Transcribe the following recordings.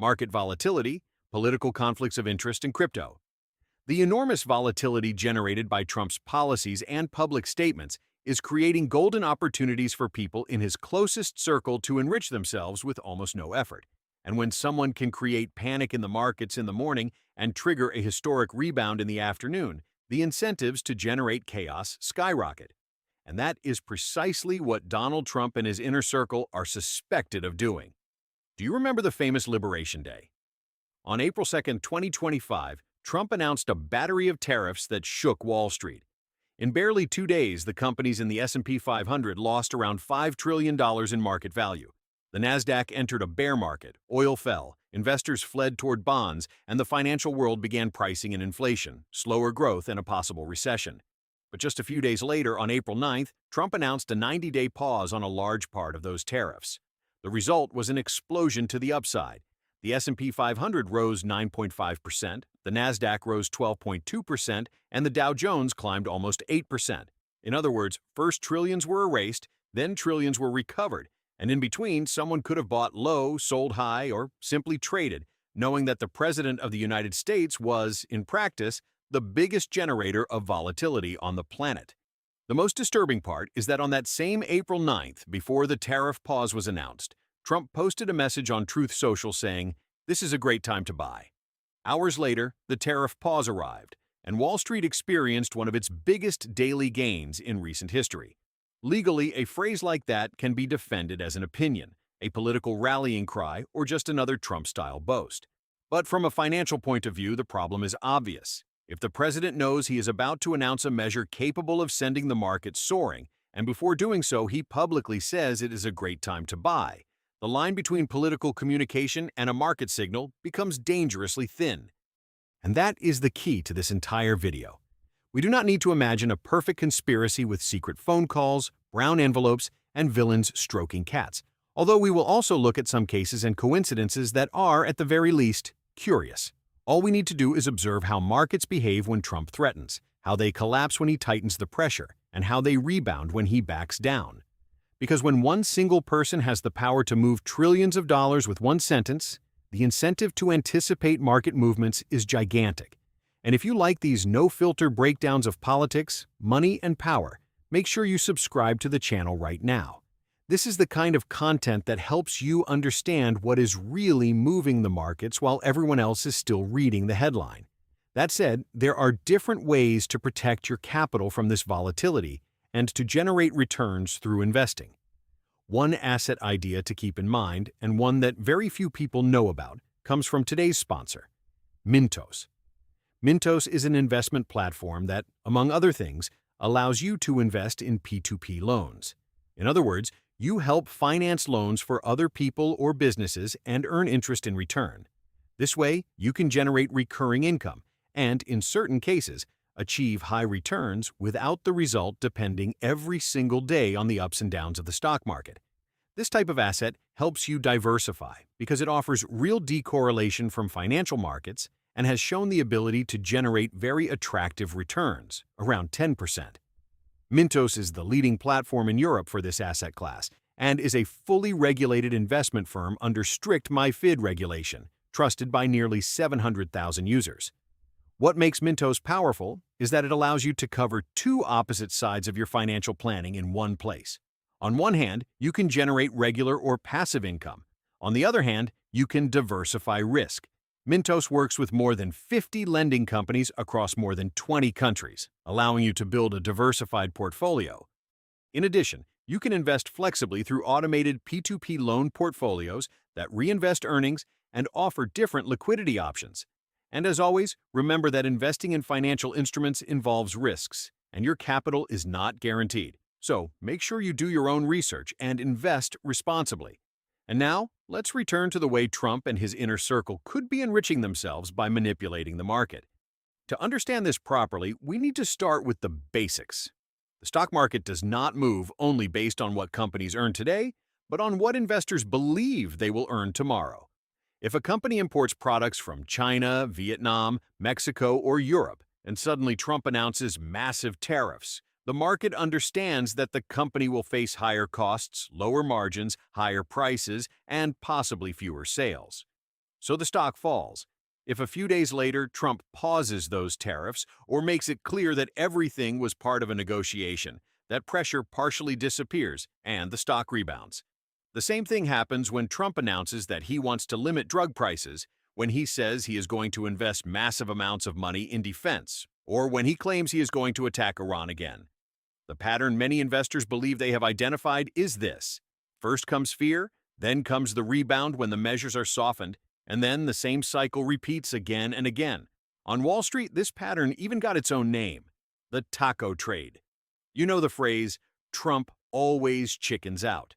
market volatility, political conflicts of interest, and crypto. The enormous volatility generated by Trump's policies and public statements is creating golden opportunities for people in his closest circle to enrich themselves with almost no effort. And when someone can create panic in the markets in the morning and trigger a historic rebound in the afternoon, the incentives to generate chaos skyrocket. And that is precisely what Donald Trump and his inner circle are suspected of doing. Do you remember the famous Liberation Day? On April 2nd, 2025, Trump announced a battery of tariffs that shook Wall Street. In barely 2 days, the companies in the S&P 500 lost around $5 trillion in market value. The Nasdaq entered a bear market, oil fell, investors fled toward bonds, and the financial world began pricing in inflation, slower growth, and a possible recession. But just a few days later, on April 9th, Trump announced a 90-day pause on a large part of those tariffs. The result was an explosion to the upside. The S&P 500 rose 9.5%, the Nasdaq rose 12.2%, and the Dow Jones climbed almost 8%. In other words, first trillions were erased, then trillions were recovered, and in between, someone could have bought low, sold high, or simply traded, knowing that the President of the United States was, in practice, the biggest generator of volatility on the planet. The most disturbing part is that on that same April 9th, before the tariff pause was announced, Trump posted a message on Truth Social saying, "This is a great time to buy." Hours later, the tariff pause arrived, and Wall Street experienced one of its biggest daily gains in recent history. Legally, a phrase like that can be defended as an opinion, a political rallying cry, or just another Trump-style boast. But from a financial point of view, the problem is obvious. If the president knows he is about to announce a measure capable of sending the market soaring, and before doing so he publicly says it is a great time to buy, the line between political communication and a market signal becomes dangerously thin. And that is the key to this entire video. We do not need to imagine a perfect conspiracy with secret phone calls, brown envelopes, and villains stroking cats, although we will also look at some cases and coincidences that are, at the very least, curious. All we need to do is observe how markets behave when Trump threatens, how they collapse when he tightens the pressure, and how they rebound when he backs down. Because when one single person has the power to move trillions of dollars with one sentence, the incentive to anticipate market movements is gigantic. And if you like these no-filter breakdowns of politics, money, and power, make sure you subscribe to the channel right now. This is the kind of content that helps you understand what is really moving the markets while everyone else is still reading the headline. That said, there are different ways to protect your capital from this volatility and to generate returns through investing. One asset idea to keep in mind, and one that very few people know about, comes from today's sponsor, Mintos. Mintos is an investment platform that, among other things, allows you to invest in P2P loans. In other words, you help finance loans for other people or businesses and earn interest in return. This way, you can generate recurring income and, in certain cases, achieve high returns without the result depending every single day on the ups and downs of the stock market. This type of asset helps you diversify because it offers real decorrelation from financial markets and has shown the ability to generate very attractive returns, around 10%. Mintos is the leading platform in Europe for this asset class and is a fully regulated investment firm under strict MiFID regulation, trusted by nearly 700,000 users. What makes Mintos powerful is that it allows you to cover two opposite sides of your financial planning in one place. On one hand, you can generate regular or passive income. On the other hand, you can diversify risk. Mintos works with more than 50 lending companies across more than 20 countries, allowing you to build a diversified portfolio. In addition, you can invest flexibly through automated P2P loan portfolios that reinvest earnings and offer different liquidity options. And as always, remember that investing in financial instruments involves risks, and your capital is not guaranteed. So make sure you do your own research and invest responsibly. And now, let's return to the way Trump and his inner circle could be enriching themselves by manipulating the market. To understand this properly, we need to start with the basics. The stock market does not move only based on what companies earn today, but on what investors believe they will earn tomorrow. If a company imports products from China, Vietnam, Mexico, or Europe, and suddenly Trump announces massive tariffs, the market understands that the company will face higher costs, lower margins, higher prices, and possibly fewer sales. so the stock falls. If a few days later Trump pauses those tariffs or makes it clear that everything was part of a negotiation, that pressure partially disappears and the stock rebounds. The same thing happens when Trump announces that he wants to limit drug prices, when he says he is going to invest massive amounts of money in defense, or when he claims he is going to attack Iran again. The pattern many investors believe they have identified is this. First comes fear, then comes the rebound when the measures are softened, and then the same cycle repeats again and again. On Wall Street, this pattern even got its own name, the taco trade. You know the phrase, Trump always chickens out.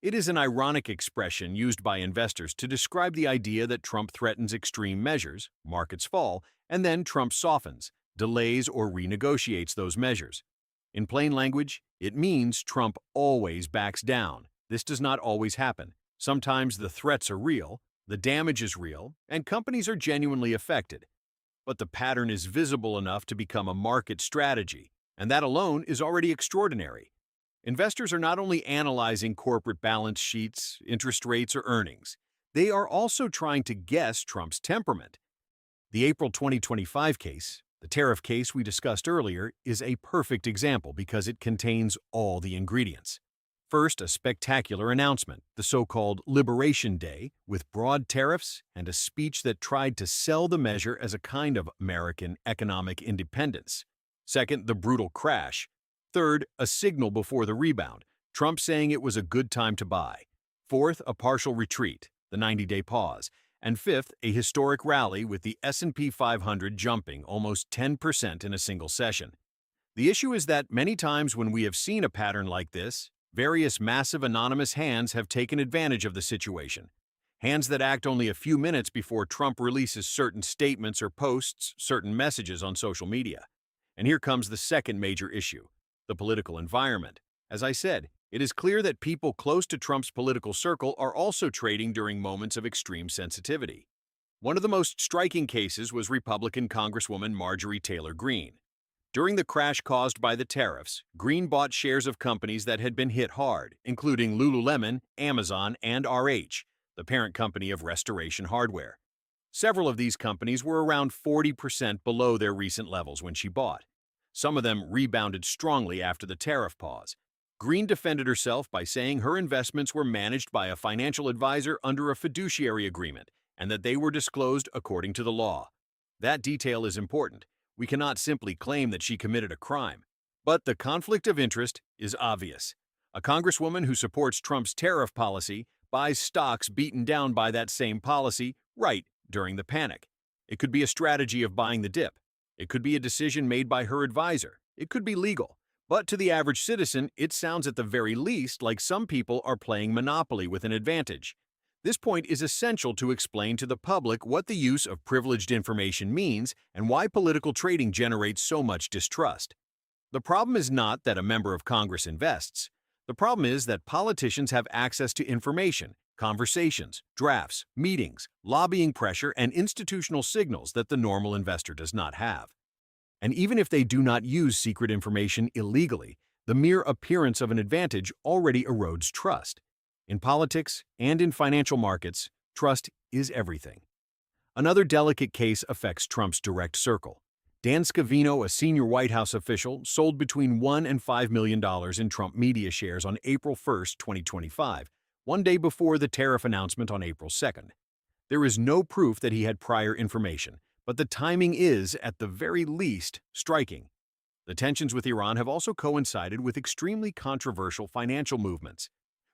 It is an ironic expression used by investors to describe the idea that Trump threatens extreme measures, markets fall, and then Trump softens, delays, or renegotiates those measures. In plain language, it means Trump always backs down. This does not always happen. Sometimes the threats are real, the damage is real, and companies are genuinely affected. But the pattern is visible enough to become a market strategy, and that alone is already extraordinary. Investors are not only analyzing corporate balance sheets, interest rates, or earnings. They are also trying to guess Trump's temperament. The April 2025 case, the tariff case we discussed earlier, is a perfect example because it contains all the ingredients. First, a spectacular announcement, the so-called Liberation Day, with broad tariffs and a speech that tried to sell the measure as a kind of American economic independence. Second, the brutal crash. Third, a signal before the rebound, Trump saying it was a good time to buy. Fourth, a partial retreat, the 90-day pause. And fifth, a historic rally with the S&P 500 jumping almost 10% in a single session. The issue is that many times when we have seen a pattern like this, various massive anonymous hands have taken advantage of the situation. Hands that act only a few minutes before Trump releases certain statements or posts certain messages on social media. And here comes the second major issue. The political environment. As I said, it is clear that people close to Trump's political circle are also trading during moments of extreme sensitivity. One of the most striking cases was Republican Congresswoman Marjorie Taylor Greene. During the crash caused by the tariffs, Greene bought shares of companies that had been hit hard, including Lululemon, Amazon, and RH, the parent company of Restoration Hardware. Several of these companies were around 40% below their recent levels when she bought. Some of them rebounded strongly after the tariff pause. Greene defended herself by saying her investments were managed by a financial advisor under a fiduciary agreement and that they were disclosed according to the law. That detail is important. We cannot simply claim that she committed a crime. But the conflict of interest is obvious. A congresswoman who supports Trump's tariff policy buys stocks beaten down by that same policy right during the panic. It could be a strategy of buying the dip. It could be a decision made by her advisor. It could be legal. But to the average citizen, it sounds at the very least like some people are playing Monopoly with an advantage. This point is essential to explain to the public what the use of privileged information means and why political trading generates so much distrust. The problem is not that a member of Congress invests. The problem is that politicians have access to information, conversations, drafts, meetings, lobbying pressure, and institutional signals that the normal investor does not have. And even if they do not use secret information illegally, the mere appearance of an advantage already erodes trust. In politics and in financial markets, trust is everything. Another delicate case affects Trump's direct circle. Dan Scavino, a senior White House official, sold between $1 and $5 million in Trump media shares on April 1, 2025, one day before the tariff announcement on April 2nd. There is no proof that he had prior information, but the timing is, at the very least, striking. The tensions with Iran have also coincided with extremely controversial financial movements.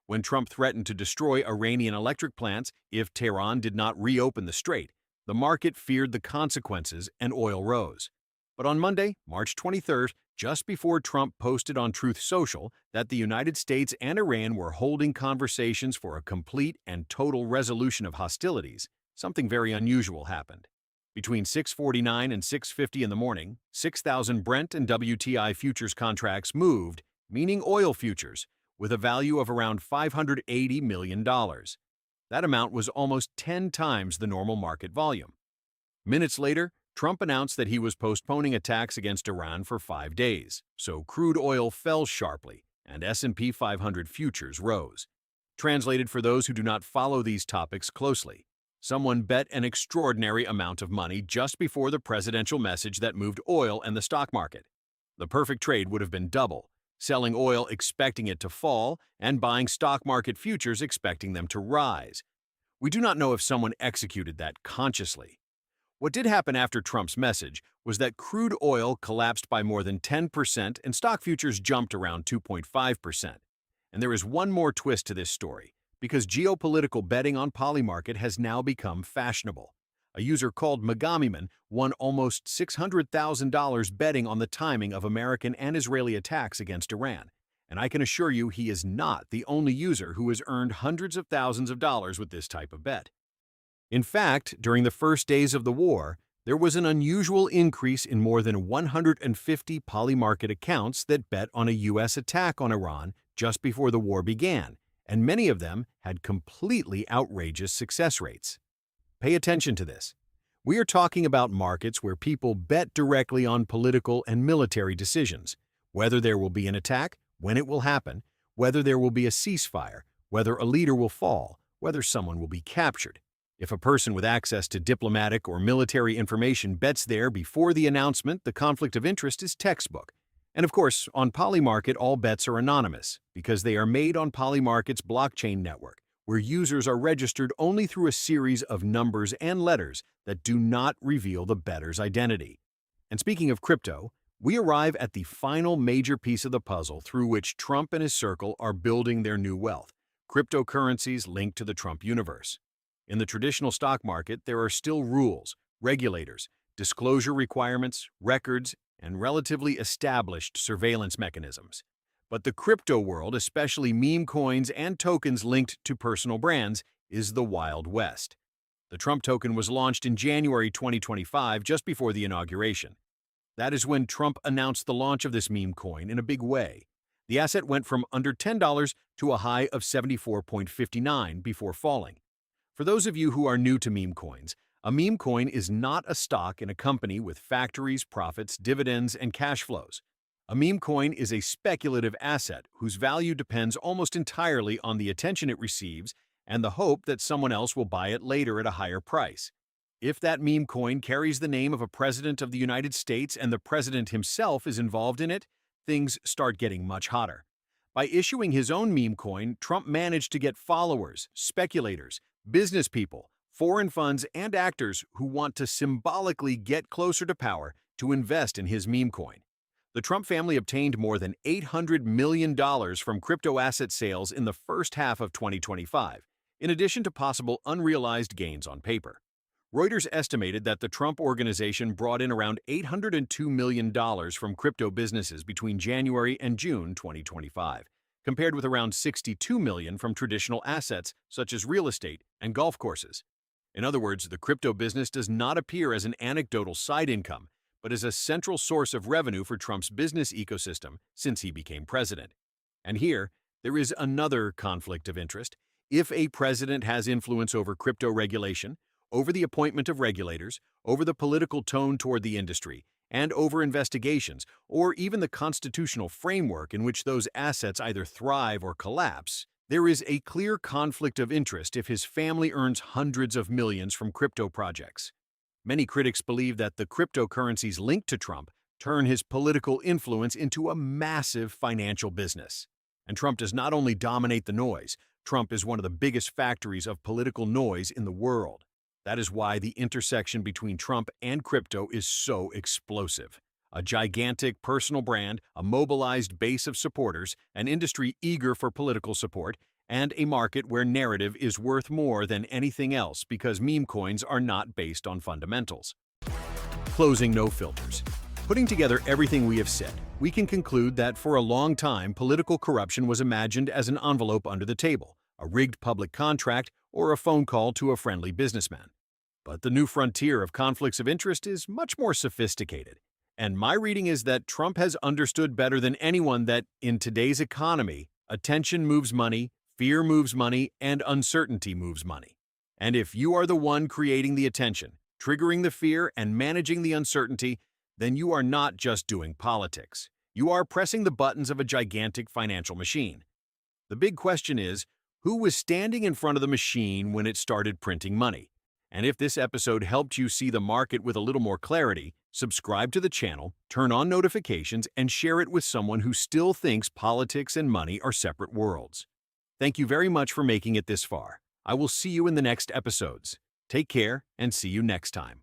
When Trump threatened to destroy Iranian electric plants if Tehran did not reopen the strait, the market feared the consequences and oil rose. But on Monday, March 23rd, just before Trump posted on Truth Social that the United States and Iran were holding conversations for a complete and total resolution of hostilities, something very unusual happened. Between 6:49 and 6:50 in the morning, 6,000 Brent and WTI futures contracts moved, meaning oil futures, with a value of around $580 million. That amount was almost 10 times the normal market volume. Minutes later, Trump announced that he was postponing attacks against Iran for 5 days, so crude oil fell sharply and S&P 500 futures rose. Translated for those who do not follow these topics closely, Someone bet an extraordinary amount of money just before the presidential message that moved oil and the stock market. The perfect trade would have been double, selling oil expecting it to fall and buying stock market futures expecting them to rise. We do not know if someone executed that consciously. What did happen after Trump's message was that crude oil collapsed by more than 10% and stock futures jumped around 2.5%. And there is one more twist to this story, because geopolitical betting on Polymarket has now become fashionable. A user called Megamiman won almost $600,000 betting on the timing of American and Israeli attacks against Iran. And I can assure you he is not the only user who has earned hundreds of thousands of dollars with this type of bet. In fact, during the first days of the war, there was an unusual increase in more than 150 Polymarket accounts that bet on a U.S. attack on Iran just before the war began, and many of them had completely outrageous success rates. Pay attention to this. We are talking about markets where people bet directly on political and military decisions, whether there will be an attack, when it will happen, whether there will be a ceasefire, whether a leader will fall, whether someone will be captured. If a person with access to diplomatic or military information bets there before the announcement, the conflict of interest is textbook. And of course, on Polymarket, all bets are anonymous because they are made on Polymarket's blockchain network, where users are registered only through a series of numbers and letters that do not reveal the bettor's identity. And speaking of crypto, we arrive at the final major piece of the puzzle through which Trump and his circle are building their new wealth: cryptocurrencies linked to the Trump universe. In the traditional stock market, there are still rules, regulators, disclosure requirements, records, and relatively established surveillance mechanisms. But the crypto world, especially meme coins and tokens linked to personal brands, is the Wild West. The Trump token was launched in January 2025, just before the inauguration. That is when Trump announced the launch of this meme coin in a big way. The asset went from under $10 to a high of $74.59 before falling. For those of you who are new to meme coins, a meme coin is not a stock in a company with factories, profits, dividends, and cash flows. A meme coin is a speculative asset whose value depends almost entirely on the attention it receives and the hope that someone else will buy it later at a higher price. If that meme coin carries the name of a president of the United States and the president himself is involved in it, things start getting much hotter. By issuing his own meme coin, Trump managed to get followers, speculators, business people, foreign funds, and actors who want to symbolically get closer to power to invest in his meme coin. The Trump family obtained more than $800 million from crypto asset sales in the first half of 2025, in addition to possible unrealized gains on paper. Reuters estimated that the Trump organization brought in around $802 million from crypto businesses between January and June 2025, compared with around $62 million from traditional assets such as real estate and golf courses. In other words, the crypto business does not appear as an anecdotal side income, but as a central source of revenue for Trump's business ecosystem since he became president. And here, there is another conflict of interest. If a president has influence over crypto regulation, over the appointment of regulators, over the political tone toward the industry, and over investigations, or even the constitutional framework in which those assets either thrive or collapse, there is a clear conflict of interest if his family earns hundreds of millions from crypto projects. Many critics believe that the cryptocurrencies linked to Trump turn his political influence into a massive financial business. And Trump does not only dominate the noise, Trump is one of the biggest factories of political noise in the world. That is why the intersection between Trump and crypto is so explosive. A gigantic personal brand, a mobilized base of supporters, an industry eager for political support, and a market where narrative is worth more than anything else because meme coins are not based on fundamentals. Closing no filters. Putting together everything we have said, we can conclude that for a long time, political corruption was imagined as an envelope under the table, a rigged public contract, or a phone call to a friendly businessman. But the new frontier of conflicts of interest is much more sophisticated. And my reading is that Trump has understood better than anyone that in today's economy, attention moves money, fear moves money, and uncertainty moves money. And if you are the one creating the attention, triggering the fear, and managing the uncertainty, then you are not just doing politics. You are pressing the buttons of a gigantic financial machine. The big question is, who was standing in front of the machine when it started printing money? And if this episode helped you see the market with a little more clarity, subscribe to the channel, turn on notifications, and share it with someone who still thinks politics and money are separate worlds. Thank you very much for making it this far. I will see you in the next episodes. Take care and see you next time.